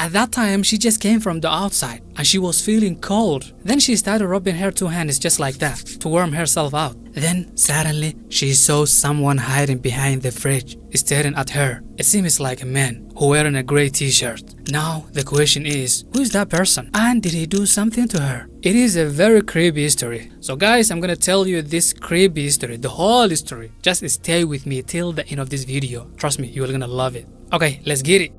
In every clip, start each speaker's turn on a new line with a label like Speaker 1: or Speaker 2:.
Speaker 1: at that time she just came from the outside and she was feeling cold. Then she started rubbing her two hands just like that to warm herself out. Then suddenly she saw someone hiding behind the fridge staring at her. It seems like a man who wearing a gray t-shirt. Now the question is, who is that person and did he do something to her? It is a very creepy story. So guys, I'm gonna tell you this creepy story, the whole story. Just stay with me till the end of this video. Trust me, you're gonna love it. Okay, let's get it.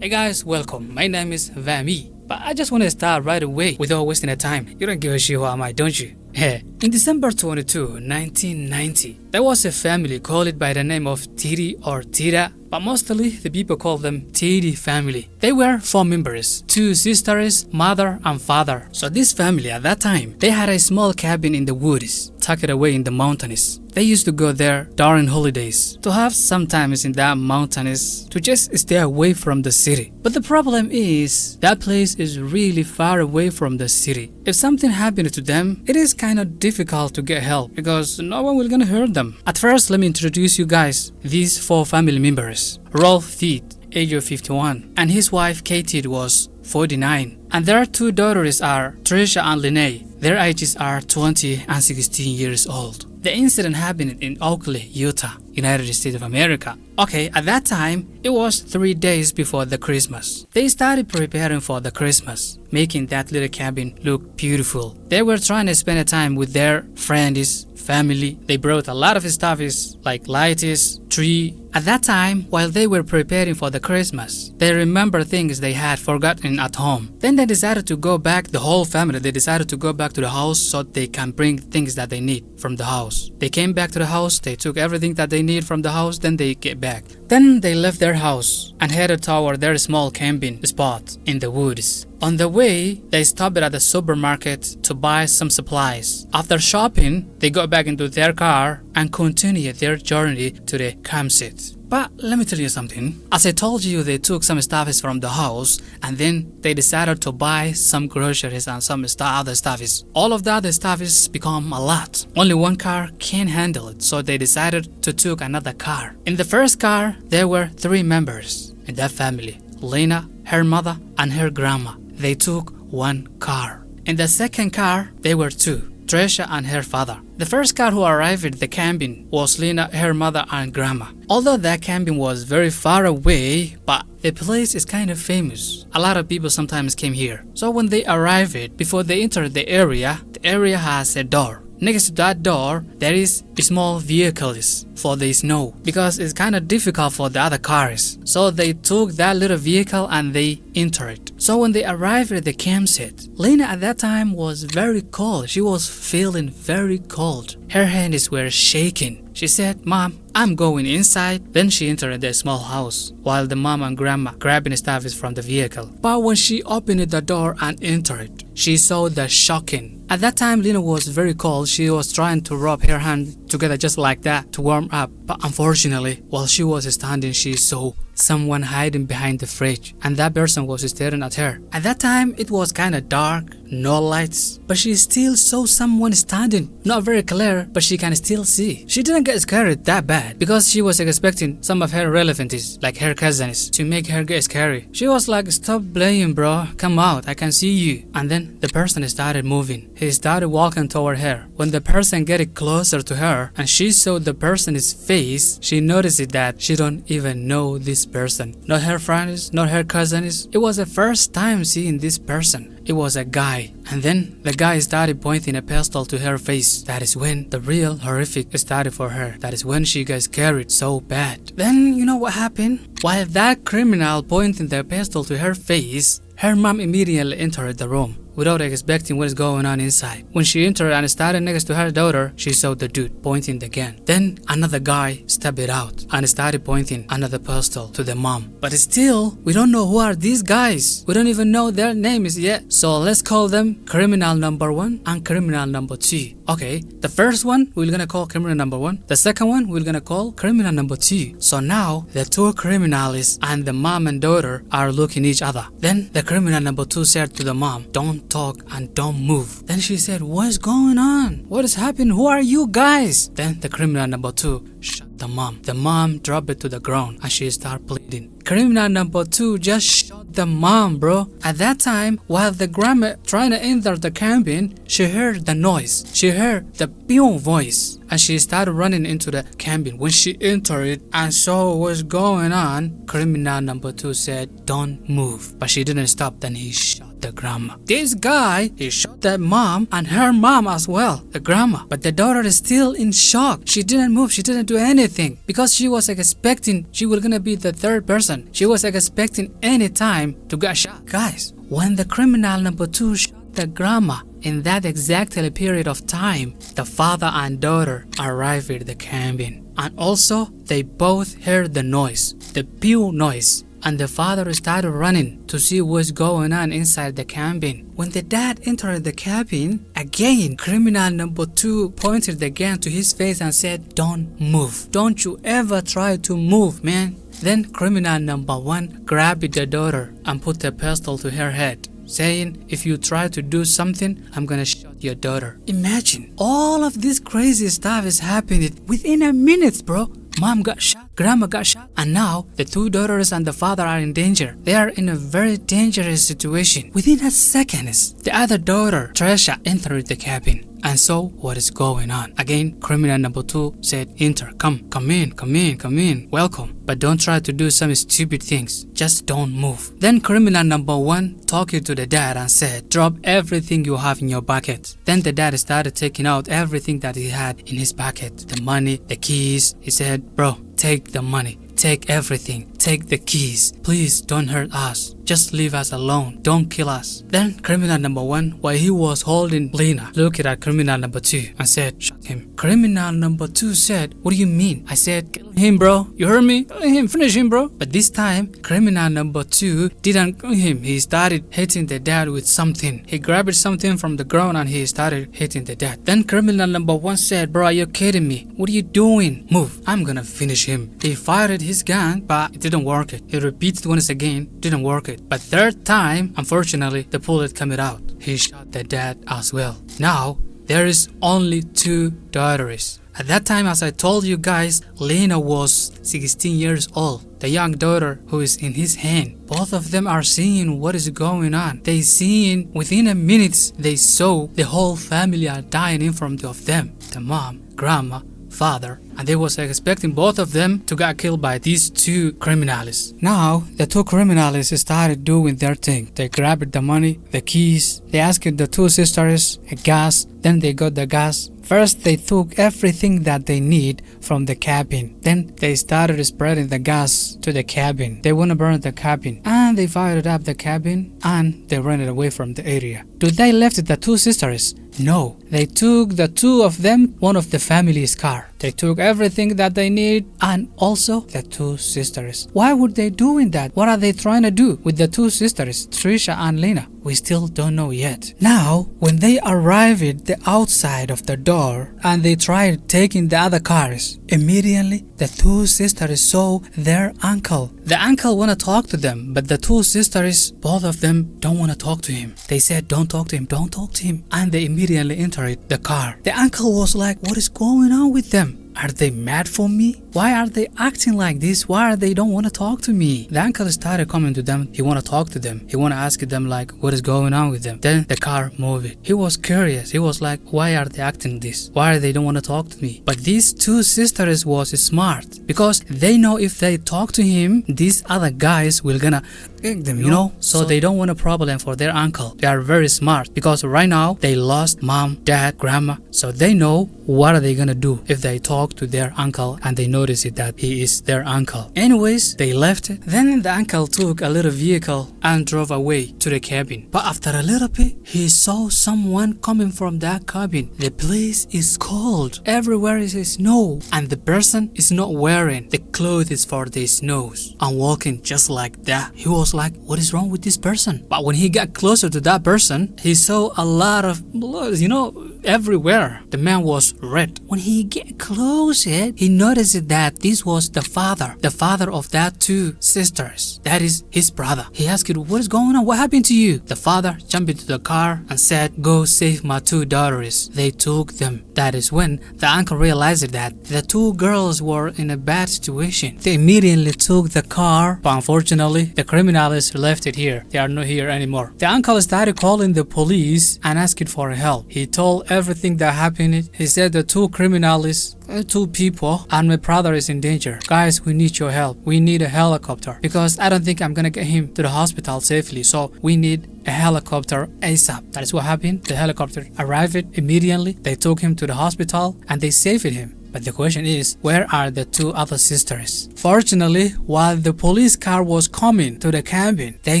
Speaker 1: Hey guys, welcome. My name is Vami. But I just want to start right away without wasting the time. You don't give a shit who am I, don't you? In December 22, 1990, there was a family called by the name of Tiede or Tiede, but mostly the people call them Tiede family. They were 4 members, 2 sisters, mother and father. So this family at that time, they had a small cabin in the woods, tucked away in the mountains. They used to go there during holidays to have some time in that mountains to just stay away from the city. But the problem is that place is really far away from the city. If something happened to them, it is kind of difficult to get help because no one will gonna hurt them. At first, let me introduce you guys these 4 family members. Rolf Tiede, age of 51, and his wife Kaye Tiede was 49. And their 2 daughters are Trish and Linae. Their ages are 20 and 16 years old. The incident happened in Oakley, Utah, United States of America. Okay, at that time, it was 3 days before the Christmas. They started preparing for the Christmas, making that little cabin look beautiful. They were trying to spend time with their friends, family. They brought a lot of stuff like lights, tree. At that time, while they were preparing for the Christmas, they remember things they had forgotten at home. Then they decided to go back, the whole family, they decided to go back to the house so they can bring things that they need from the house. They came back to the house, they took everything that they need from the house, then they get back. Then they left their house and headed toward their small camping spot in the woods. On the way, they stopped at the supermarket to buy some supplies. After shopping, they got back into their car and continued their journey to the campsite. But let me tell you something. As I told you, they took some stuff from the house and then they decided to buy some groceries and some other stuff. All of the other stuff is become a lot. Only one car can handle it, so they decided to take another car. In the first car, there were 3 members in that family. Lina, her mother, and her grandma. They took 1 car. In the second car, there were 2. Trish and her father. The first car who arrived at the cabin was Lina, her mother and grandma. Although that cabin was very far away, but the place is kind of famous. A lot of people sometimes came here. So when they arrived, before they entered the area has a door. Next to that door, there is small vehicles for the snow because it's kind of difficult for the other cars. So they took that little vehicle and they entered. So when they arrived at the campsite, Lina at that time was very cold. She was feeling very cold. Her hands were shaking. She said, "Mom, I'm going inside." Then she entered the small house while the mom and grandma grabbing stuff from the vehicle. But when she opened the door and entered, she saw the shocking. At that time, Lina was very cold. She was trying to rub her hand together just like that to warm up. But unfortunately, while she was standing, she saw someone hiding behind the fridge, and that person was staring at her. At that time, it was kind of dark, no lights, but she still saw someone standing. Not very clear, but she can still see. She didn't get scared that bad because she was expecting some of her relatives, like her cousins, to make her get scary. She was like, "Stop playing, bro. Come out. I can see you." And then the person started moving. He started walking toward her. When the person get closer to her and she saw the person's face, she noticed that she don't even know this person. Not her friends, not her cousins. It was the first time seeing this person. It was a guy. And then the guy started pointing a pistol to her face. That is when the real horrific started for her. That is when she got scared so bad. Then you know what happened? While that criminal pointing the pistol to her face, her mom immediately entered the room without expecting what is going on inside. When she entered and started next to her daughter, she saw the dude pointing the gun. Then another guy stepped out and started pointing another pistol to the mom. But still, we don't know who are these guys. We don't even know their names yet. So let's call them criminal number 1 and criminal number 2. Okay, the first one we're gonna call criminal number 1. The second one we're gonna call criminal number 2. So now the 2 criminals and the mom and daughter are looking at each other. Then the criminal number 2 said to the mom, "Don't talk and don't move." Then she said, "What's going on? What is happening? Who are you guys?" Then the criminal number 2 shut the mom. The mom dropped it to the ground and she started bleeding. Criminal number 2 just shot the mom, bro. At that time, while the grandma trying to enter the cabin, she heard the noise. She heard the pew voice and she started running into the cabin. When she entered it and saw what was going on, criminal number 2 said, "Don't move." But she didn't stop. Then he shot the grandma. This guy, he shot that mom and her mom as well, the grandma. But the daughter is still in shock. She didn't move. She didn't do anything because she was expecting she was gonna be the third person. She was expecting any time to get shot. Guys, when the criminal number 2 shot the grandma, in that exact period of time, the father and daughter arrived at the cabin. And also, they both heard the noise, the pew noise. And the father started running to see what's going on inside the cabin. When the dad entered the cabin, again, criminal number 2 pointed the gun to his face and said, "Don't move. Don't you ever try to move, man." Then criminal number 1 grabbed the daughter and put a pistol to her head, saying, "If you try to do something, I'm gonna shoot your daughter." Imagine, all of this crazy stuff is happening within a minute, bro. Mom got shot, grandma got shot, and now the 2 daughters and the father are in danger. They are in a very dangerous situation. Within a second, the other daughter, Trish, entered the cabin and saw what is going on. Again, criminal number 2 said, "Enter, come in, welcome. But don't try to do some stupid things. Just don't move." Then criminal number 1 talked to the dad and said, "Drop everything you have in your bucket." Then the dad started taking out everything that he had in his bucket. The money, the keys. He said, "Bro, take the money. Take everything. Take the keys. Please don't hurt us. Just leave us alone. Don't kill us." Then criminal number 1, while he was holding Lina, looked at criminal number 2 and said, "Shot him." Criminal number 2 said, "What do you mean?" I said, "Kill him, bro. You heard me? Kill him. Finish him, bro." But this time, criminal number 2 didn't kill him. He started hitting the dad with something. He grabbed something from the ground and he started hitting the dad. Then criminal number 1 said, "Bro, are you kidding me? What are you doing? Move. I'm gonna finish him." He fired his gun, but it didn't work. He repeated once again, didn't work. But third time, unfortunately, the bullet came out. He shot the dad as well. Now, there is only 2 daughters. At that time, as I told you guys, Lina was 16 years old. The young daughter who is in his hand. Both of them are seeing what is going on. They seeing within a minute, they saw the whole family are dying in front of them. The mom, grandma, father, and they was expecting both of them to get killed by these 2 criminals. Now, the 2 criminals started doing their thing. They grabbed the money, the keys. They asked the 2 sisters a gas. Then they got the gas. First, they took everything that they need from the cabin. Then they started spreading the gas to the cabin. They want to burn the cabin. And they fired up the cabin and they ran away from the area. Do they left the 2 sisters? No. They took the 2 of them, one of the family's car. They took everything that they need and also the 2 sisters. Why would they doing that? What are they trying to do with the 2 sisters, Trisha and Lina? We still don't know yet. Now, when they arrived at the outside of the door and they tried taking the other cars, immediately the 2 sisters saw their uncle. The uncle want to talk to them, but the 2 sisters, both of them don't want to talk to him. They said, "Don't talk to him, don't talk to him." And they immediately entered the car. The uncle was like, "What is going on with them? Are they mad for me? Why are they acting like this? Why are they don't want to talk to me?" The uncle started coming to them. He want to talk to them. He want to ask them like, what is going on with them? Then the car moved. He was curious. He was like, why are they acting this? Why they don't want to talk to me? But these 2 sisters was smart because they know if they talk to him, these other guys will gonna kick them, you know? So they don't want a problem for their uncle. They are very smart because right now they lost mom, dad, grandma. So they know what are they gonna do if they talk to their uncle and they notice it that he is their uncle. Anyways, they left it. Then the uncle took a little vehicle and drove away to the cabin. But after a little bit, he saw someone coming from that cabin. The place is cold. Everywhere is snow. And the person is not wearing the clothes for the snows and walking just like that. He was like, what is wrong with this person? But when he got closer to that person, he saw a lot of blood, you know, everywhere. The man was red. When he get closer, he noticed that this was the father of that two sisters. That is his brother. He asked, what is going on? What happened to you? The father jumped into the car and said, go save my two daughters. They took them. That is when the uncle realized that the two girls were in a bad situation. They immediately took the car, but unfortunately, the criminals left it here. They are not here anymore. The uncle started calling the police and asking for help. He told everything that happened. He said the two criminals, two people, and my brother is in danger. Guys, we need your help. We need a helicopter because I don't think I'm gonna get him to the hospital safely. So we need a helicopter ASAP. That is what happened. The helicopter arrived immediately. They took him to the hospital and they saved him. But the question is, where are the two other sisters? Fortunately, while the police car was coming to the cabin, they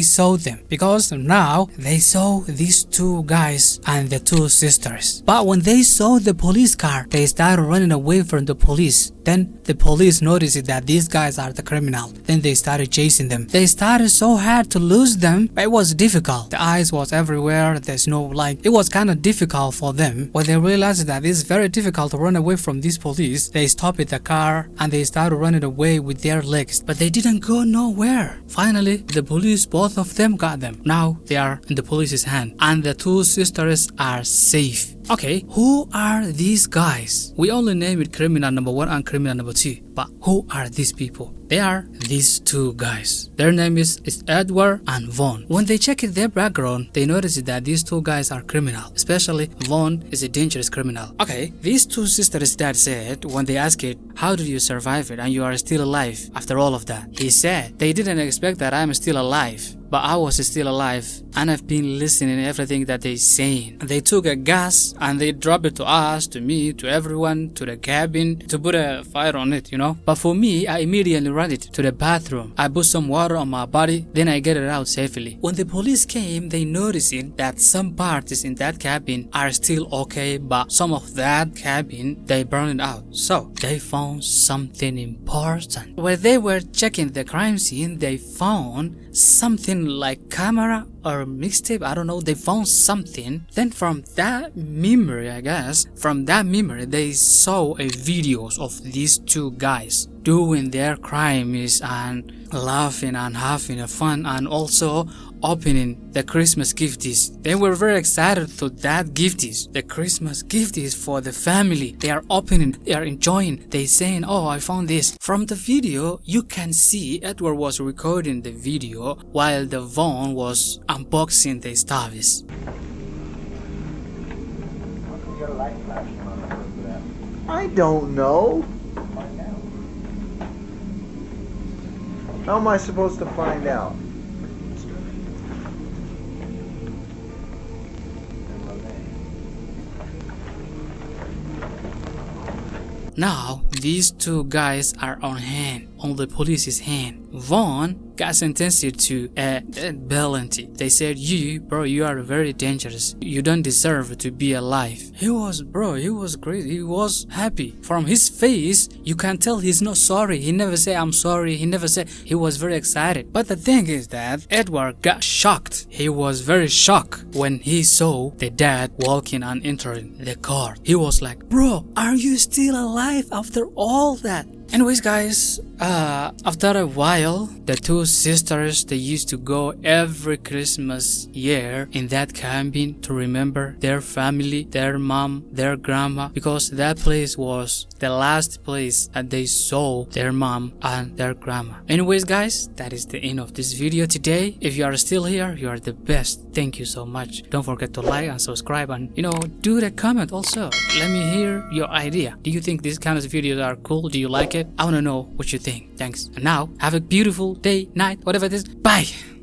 Speaker 1: saw them because now they saw these two guys and the two sisters. But when they saw the police car, they started running away from the police. Then the police noticed that these guys are the criminal. Then they started chasing them. They started so hard to lose them, but it was difficult. The eyes was everywhere. There's no light. It was kind of difficult for them. When they realized that it's very difficult to run away from these police, they stopped the car and they started running away with their legs. But they didn't go nowhere. Finally, the police, both of them got them. Now they are in the police's hand and the two sisters are safe. Okay, who are these guys? We only name it criminal number 1 and criminal number 2. But who are these people? They are these two guys. Their name is Edward and Vaughn. When they checked their background, they noticed that these two guys are criminal. Especially Vaughn is a dangerous criminal. Okay, these two sisters' dad said when they asked it, how did you survive it and you are still alive after all of that? He said, they didn't expect that I'm still alive. But I was still alive and I've been listening to everything that they're saying. They took a gas and they dropped it to us, to me, to everyone, to the cabin, to put a fire on it, you know. But for me, I immediately ran it to the bathroom. I put some water on my body, then I get it out safely. When the police came, they noticed that some parts in that cabin are still okay, but some of that cabin, they burned it out. So they found something important. When they were checking the crime scene, they found something like camera or mixtape, I don't know. They found something. Then from that memory, I guess, from that memory, they saw a videos of these two guys doing their crimes and laughing and having fun and also opening the Christmas gifts. They were very excited to that gifts. The Christmas gifts for the family. They are opening, they are enjoying. They saying, oh, I found this. From the video, you can see Edward was recording the video while the Vaughn was unboxing the stuffs.
Speaker 2: I don't know. How am I supposed to find out?
Speaker 1: Now, these two guys are on the police's hand. Vaughn got sentenced to a death penalty. They said, bro, you are very dangerous. You don't deserve to be alive. He was great. He was happy. From his face, you can tell he's not sorry. He never said, I'm sorry. He never said, he was very excited. But the thing is that Edward got shocked. He was very shocked when he saw the dad walking and entering the car. He was like, bro, are you still alive after all that? Anyways, guys, after a while, the two sisters, they used to go every Christmas year in that cabin to remember their family, their mom, their grandma, because that place was the last place that they saw their mom and their grandma. Anyways, guys, that is the end of this video today. If you are still here, you are the best. Thank you so much. Don't forget to like and subscribe and, do the comment also. Let me hear your idea. Do you think these kind of videos are cool? Do you like it? I want to know what you think. Thanks. And now, have a beautiful day, night, whatever it is. Bye!